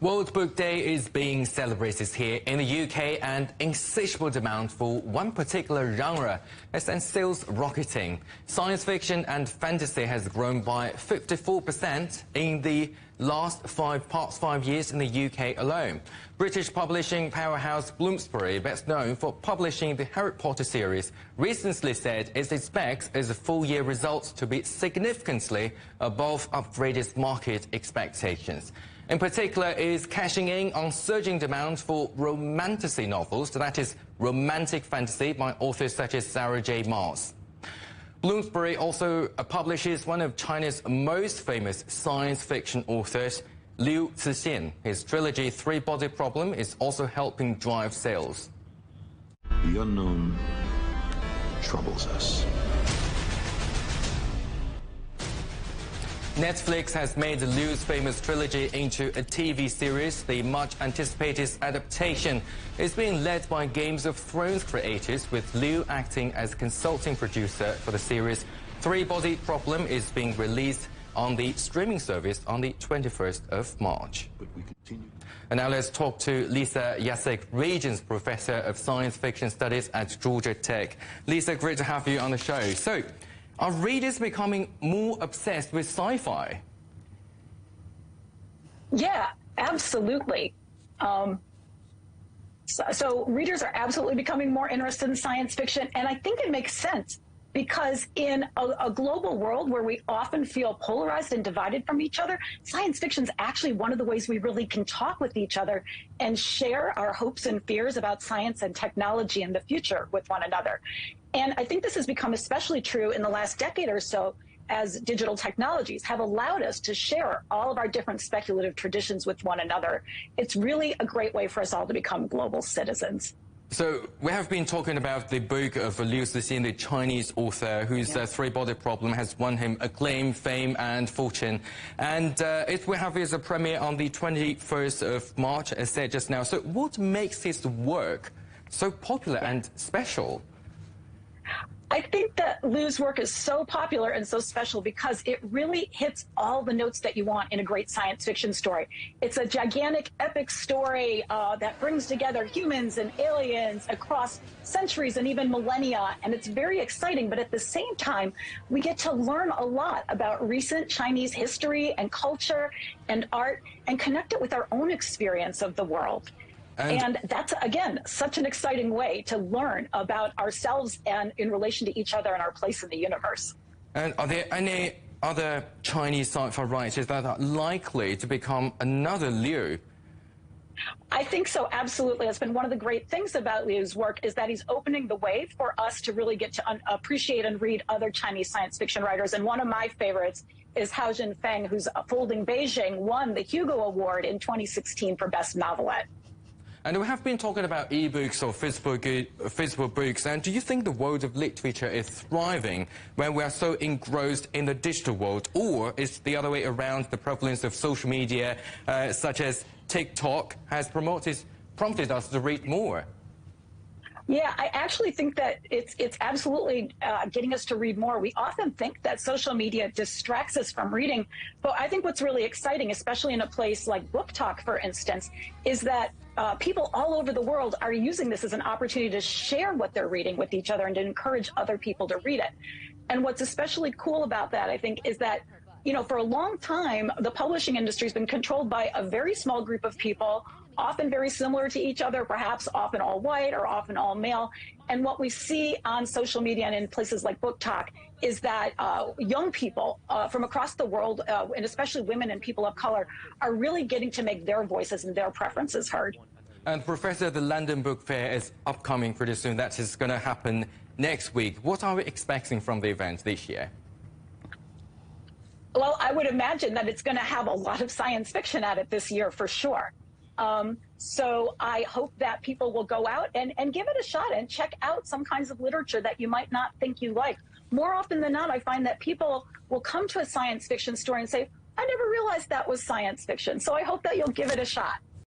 World Book Day is being celebrated here in the UK, and insatiable demand for one particular genre has sent sales rocketing. Science fiction and fantasy has grown by 54% in the past 5 years in the UK alone. British publishing powerhouse Bloomsbury, best known for publishing the Harry Potter series, recently said it expects its full-year results to be significantly above upgraded market expectations. In particular, it is cashing in on surging demand for romantasy novels, that is, romantic fantasy by authors such as Sarah J. Maas. Bloomsbury also publishes one of China's most famous science fiction authors, Liu Cixin. His trilogy Three-Body Problem is also helping drive sales. The unknown troubles us. Netflix has made Liu's famous trilogy into a TV series. The much-anticipated adaptation is being led by Game of Thrones creators, with Liu acting as consulting producer for the series. Three-Body Problem is being released on the streaming service on the 21st of March. But we continue. And now let's talk to Lisa Yaszek, Regents Professor of Science Fiction Studies at Georgia Tech. Lisa, great to have you on the show. So, are readers becoming more obsessed with sci-fi? Yeah, absolutely. So readers are absolutely becoming more interested in science fiction, and I think it makes sense because in a global world where we often feel polarized and divided from each other, science fiction is actually one of the ways we really can talk with each other and share our hopes and fears about science and technology in the future with one another. And I think this has become especially true in the last decade or so, as digital technologies have allowed us to share all of our different speculative traditions with one another. It's really a great way for us all to become global citizens. So we have been talking about the book of Liu Cixin, the Chinese author whose Three-Body Problem has won him acclaim, fame and fortune. And it will have its premiere on the 21st of March, as said just now. So what makes his work so popular and special? I think that Liu's work is so popular and so special because it really hits all the notes that you want in a great science fiction story. It's a gigantic, epic story that brings together humans and aliens across centuries and even millennia, and it's very exciting. But at the same time, we get to learn a lot about recent Chinese history and culture and art and connect it with our own experience of the world. And that's, again, such an exciting way to learn about ourselves and in relation to each other and our place in the universe. And are there any other Chinese sci-fi writers that are likely to become another Liu? I think so, absolutely. It's been one of the great things about Liu's work is that he's opening the way for us to really get to appreciate and read other Chinese science fiction writers. And one of my favorites is Hao Jinfeng, who's Folding Beijing, won the Hugo Award in 2016 for Best Novelette. And we have been talking about e-books or physical books, and do you think the world of literature is thriving when we are so engrossed in the digital world, or is the other way around? The prevalence of social media, such as TikTok, has prompted us to read more? Yeah, I actually think that it's absolutely getting us to read more. We often think that social media distracts us from reading, but I think what's really exciting, especially in a place like Book Talk, for instance, is that people all over the world are using this as an opportunity to share what they're reading with each other and to encourage other people to read it. And what's especially cool about that, I think, is that, you know, for a long time, the publishing industry has been controlled by a very small group of people, often very similar to each other, perhaps often all white or often all male. And what we see on social media and in places like Book Talk is that young people from across the world, and especially women and people of color, are really getting to make their voices and their preferences heard. And Professor, the London Book Fair is upcoming pretty soon. That is going to happen next week. What are we expecting from the event this year? Well, I would imagine that it's going to have a lot of science fiction at it this year for sure. So I hope that people will go out and give it a shot and check out some kinds of literature that you might not think you like. More often than not, I find that people will come to a science fiction story and say, I never realized that was science fiction. So I hope that you'll give it a shot.